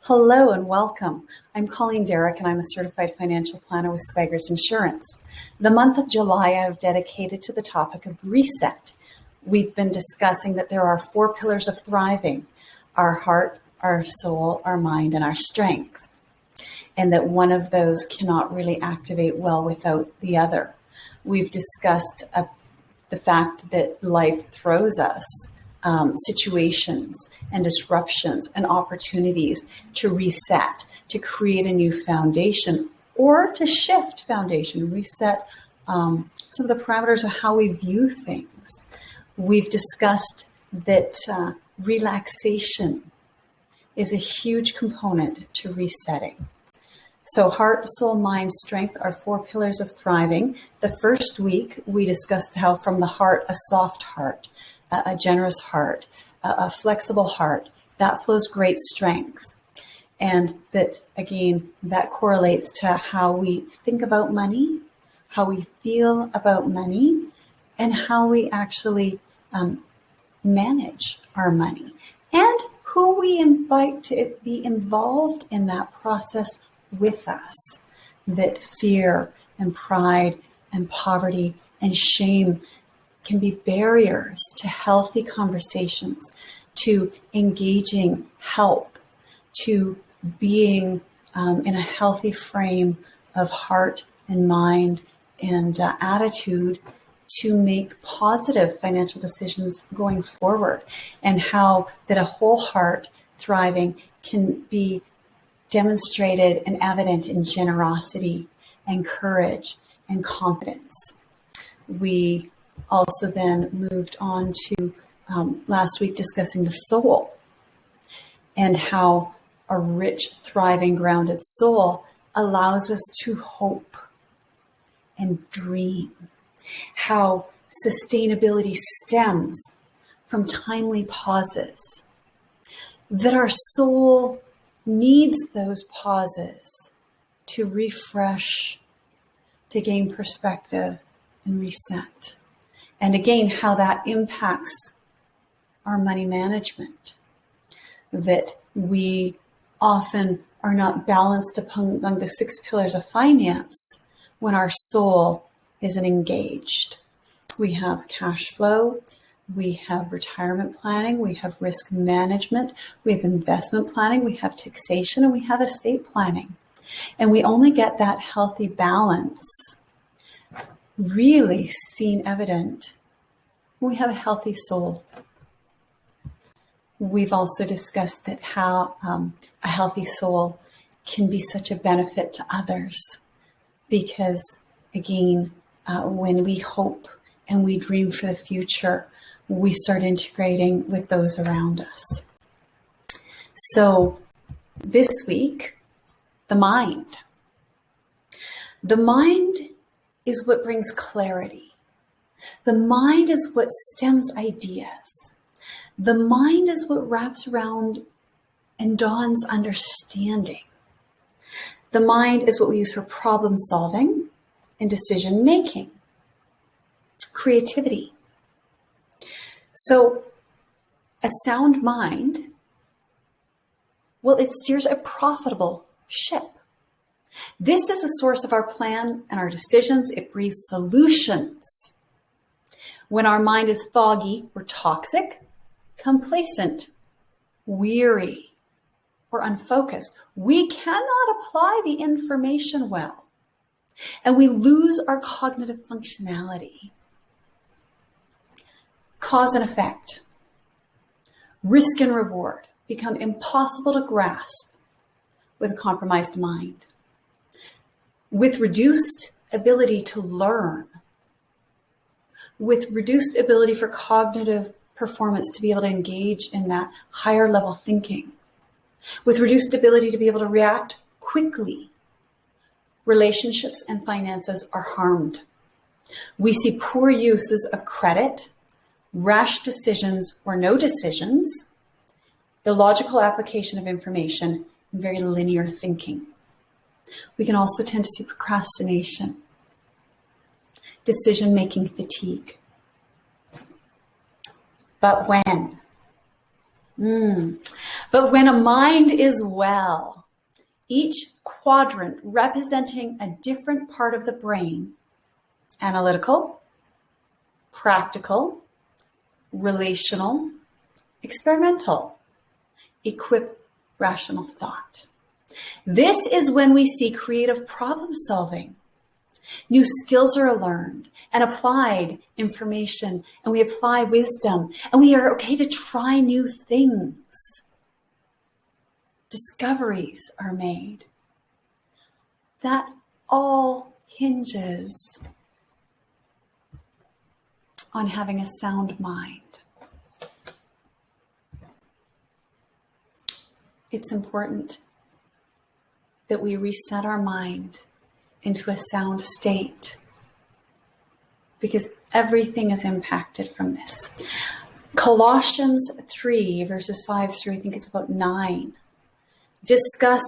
Hello and welcome. I'm Colleen Derrick and I'm a certified financial planner with Swaggers Insurance. The month of July I have dedicated to the topic of reset. We've been discussing that there are 4 pillars of thriving: our heart, our soul, our mind, and our strength. And that one of those cannot really activate well without the other. We've discussed the fact that life throws us situations and disruptions and opportunities to reset, to create a new foundation, or to shift foundation, reset some of the parameters of how we view things. We've discussed that relaxation is a huge component to resetting. So heart, soul, mind, strength are 4 pillars of thriving. The first week, we discussed how from the heart, a soft heart, a generous heart, a flexible heart, that flows great strength. And that, again, that correlates to how we think about money, how we feel about money, and how we actually manage our money, and who we invite to be involved in that process with us. That fear and pride and poverty and shame can be barriers to healthy conversations, to engaging help, to being in a healthy frame of heart and mind and attitude to make positive financial decisions going forward, and how that a whole heart thriving can be demonstrated and evident in generosity and courage and confidence. We also then moved on to last week discussing the soul and how a rich, thriving, grounded soul allows us to hope and dream. How sustainability stems from timely pauses. That our soul needs those pauses to refresh, to gain perspective and reset. And again, how that impacts our money management. That we often are not balanced among the 6 pillars of finance when our soul isn't engaged. We have cash flow, we have retirement planning, we have risk management, we have investment planning, we have taxation, and we have estate planning. And we only get that healthy balance really seen evident when we have a healthy soul. We've also discussed that how a healthy soul can be such a benefit to others, because again, when we hope and we dream for the future, we start integrating with those around us. So this week, the mind. The mind is what brings clarity. The mind is what stems ideas. The mind is what wraps around and dawns understanding. The mind is what we use for problem solving and decision making, creativity. So a sound mind, well, it steers a profitable ship. This is the source of our plan and our decisions. It breeds solutions. When our mind is foggy or toxic, complacent, weary, or unfocused, we cannot apply the information well, and we lose our cognitive functionality. Cause and effect, risk and reward become impossible to grasp with a compromised mind. With reduced ability to learn, with reduced ability for cognitive performance to be able to engage in that higher level thinking, with reduced ability to be able to react quickly, relationships and finances are harmed. We see poor uses of credit, rash decisions or no decisions, illogical application of information, and very linear thinking. We can also tend to see procrastination, decision-making fatigue. But But when a mind is well, each quadrant representing a different part of the brain, analytical, practical, relational, experimental, equip rational thought. This is when we see creative problem solving. New skills are learned and applied information, and we apply wisdom, and we are okay to try new things. Discoveries are made. That all hinges on having a sound mind. It's important that we reset our mind into a sound state, because everything is impacted from this. Colossians 3, verses 5 through, I think it's about 9, discuss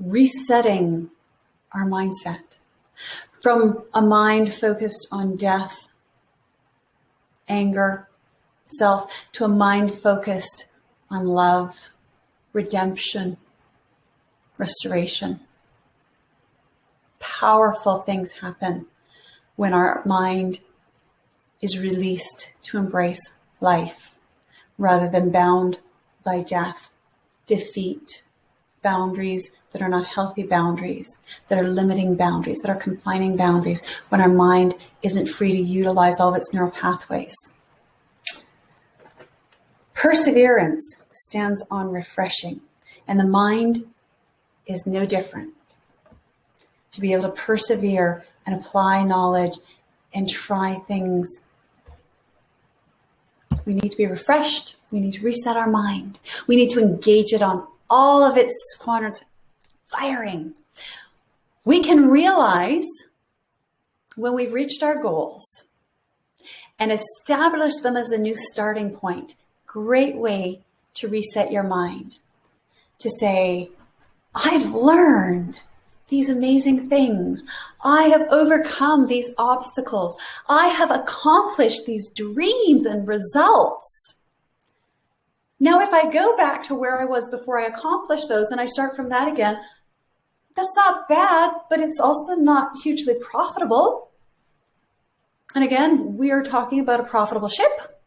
resetting our mindset from a mind focused on death, anger, self, to a mind focused on love, redemption, restoration. Powerful things happen when our mind is released to embrace life rather than bound by death, defeat, boundaries that are not healthy boundaries, that are limiting boundaries, that are confining boundaries, when our mind isn't free to utilize all of its neural pathways. Perseverance stands on refreshing, and the mind is no different. To be able to persevere and apply knowledge and try things, we need to be refreshed. We need to reset our mind. We need to engage it on all of its quadrants firing. We can realize when we've reached our goals and establish them as a new starting point. Great way to reset your mind. To say, I've learned these amazing things. I have overcome these obstacles. I have accomplished these dreams and results. Now, if I go back to where I was before I accomplished those and I start from that again, that's not bad, but it's also not hugely profitable. And again, we are talking about a profitable ship.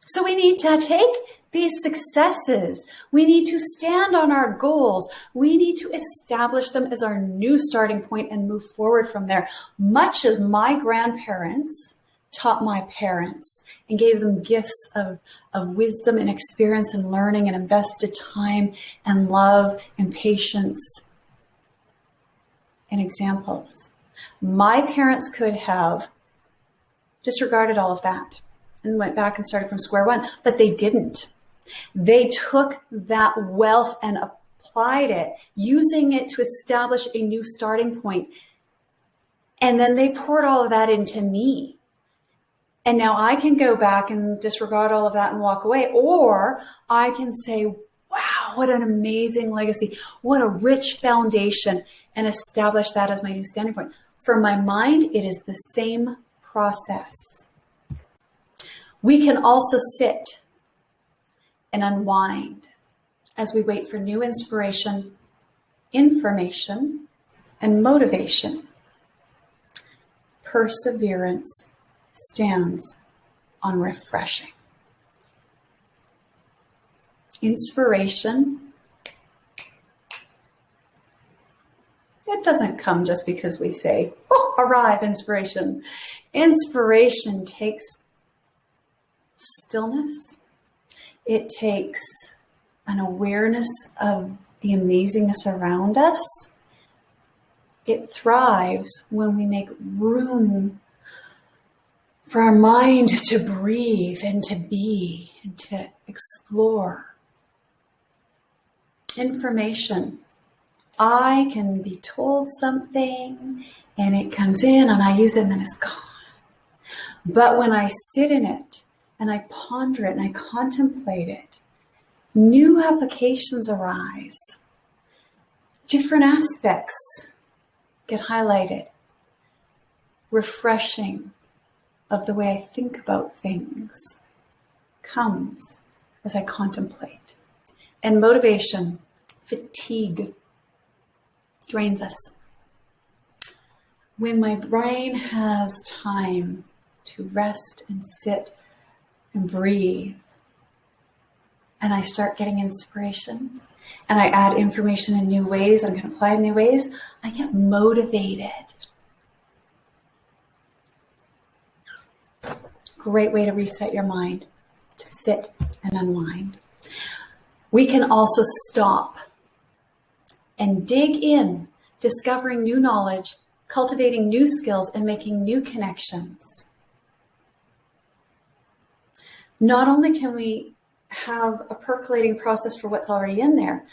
So we need to take these successes. We need to stand on our goals. We need to establish them as our new starting point and move forward from there. Much as my grandparents taught my parents and gave them gifts of wisdom and experience and learning and invested time and love and patience and examples. My parents could have disregarded all of that and went back and started from square one, but they didn't. They took that wealth and applied it, using it to establish a new starting point. And then they poured all of that into me. And now I can go back and disregard all of that and walk away. Or I can say, wow, what an amazing legacy. What a rich foundation, and establish that as my new standing point. For my mind, it is the same process. We can also sit and unwind as we wait for new inspiration, information, and motivation. Perseverance stands on refreshing. Inspiration, it doesn't come just because we say, oh, arrive, inspiration. Inspiration takes stillness. It takes an awareness of the amazingness around us. It thrives when we make room for our mind to breathe and to be and to explore. Information. I can be told something and it comes in and I use it and then it's gone. But when I sit in it and I ponder it and I contemplate it, new applications arise. Different aspects get highlighted. Refreshing of the way I think about things comes as I contemplate. And motivation, fatigue, drains us. When my brain has time to rest and sit and breathe, and I start getting inspiration, and I add information in new ways, I'm going to apply in new ways, I get motivated. Great way to reset your mind, to sit and unwind. We can also stop and dig in, discovering new knowledge, cultivating new skills, and making new connections. Not only can we have a percolating process for what's already in there,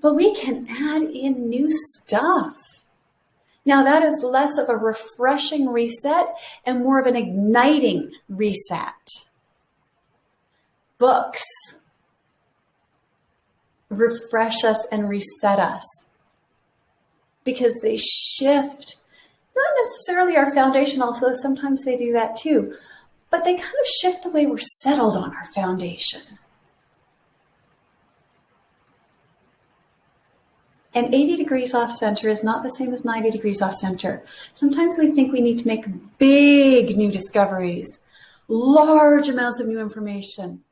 but we can add in new stuff. Now, that is less of a refreshing reset and more of an igniting reset. Books refresh us and reset us because they shift, not necessarily our foundation, although sometimes they do that too, but they kind of shift the way we're settled on our foundation. And 80 degrees off center is not the same as 90 degrees off center. Sometimes we think we need to make big new discoveries, large amounts of new information.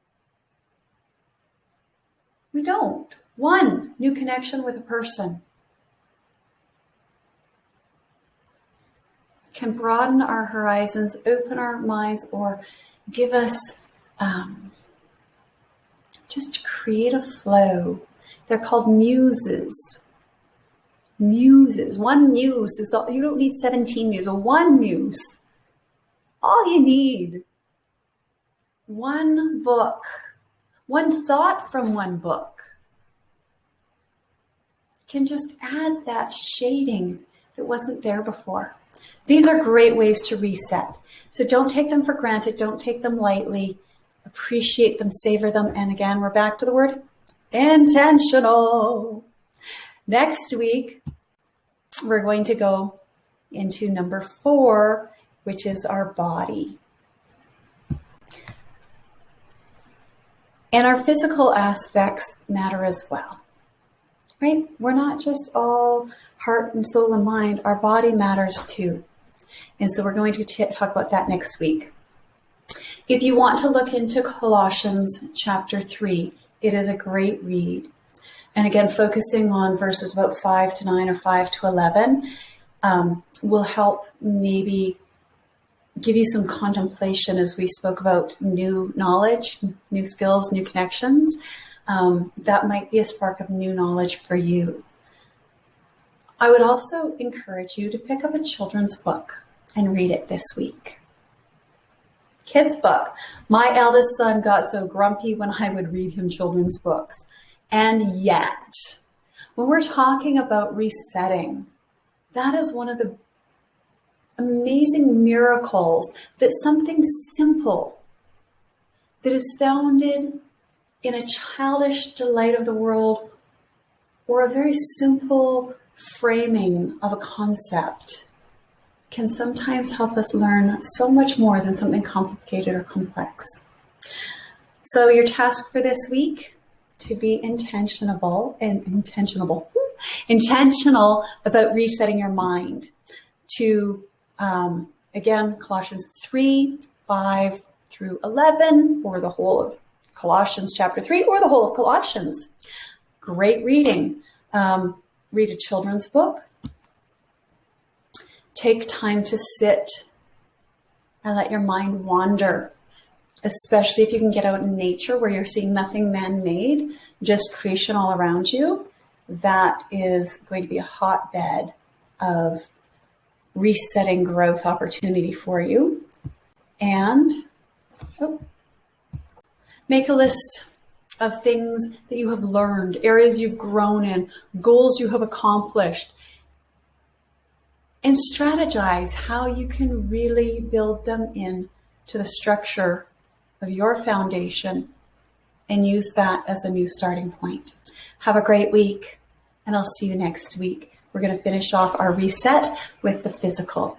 We don't. One new connection with a person can broaden our horizons, open our minds, or give us just creative flow. They're called muses. Muses. One muse is all. You don't need 17 muses. One muse. All you need. One book. One thought from one book can just add that shading that wasn't there before. These are great ways to reset. So don't take them for granted. Don't take them lightly. Appreciate them, savor them. And again, we're back to the word intentional. Next week, we're going to go into number 4, which is our body. And our physical aspects matter as well, right? We're not just all heart and soul and mind. Our body matters too. And so we're going to talk about that next week. If you want to look into Colossians chapter 3, it is a great read. And again, focusing on verses about 5 to 9 or 5 to 11 will help maybe give you some contemplation as we spoke about new knowledge, new skills, new connections. That might be a spark of new knowledge for you. I would also encourage you to pick up a children's book and read it this week. Kids' book. My eldest son got so grumpy when I would read him children's books. And yet, when we're talking about resetting, that is one of the amazing miracles that something simple that is founded in a childish delight of the world or a very simple framing of a concept can sometimes help us learn so much more than something complicated or complex. So your task for this week, to be intentional about resetting your mind to, again, Colossians 3, 5 through 11, or the whole of Colossians chapter 3, or the whole of Colossians. Great reading. Read a children's book. Take time to sit and let your mind wander, especially if you can get out in nature where you're seeing nothing man-made, just creation all around you. That is going to be a hotbed of resetting growth opportunity for you. And make a list of things that you have learned, areas you've grown in, goals you have accomplished, and strategize how you can really build them in to the structure of your foundation and use that as a new starting point. Have a great week, and I'll see you next week. We're going to finish off our reset with the physical.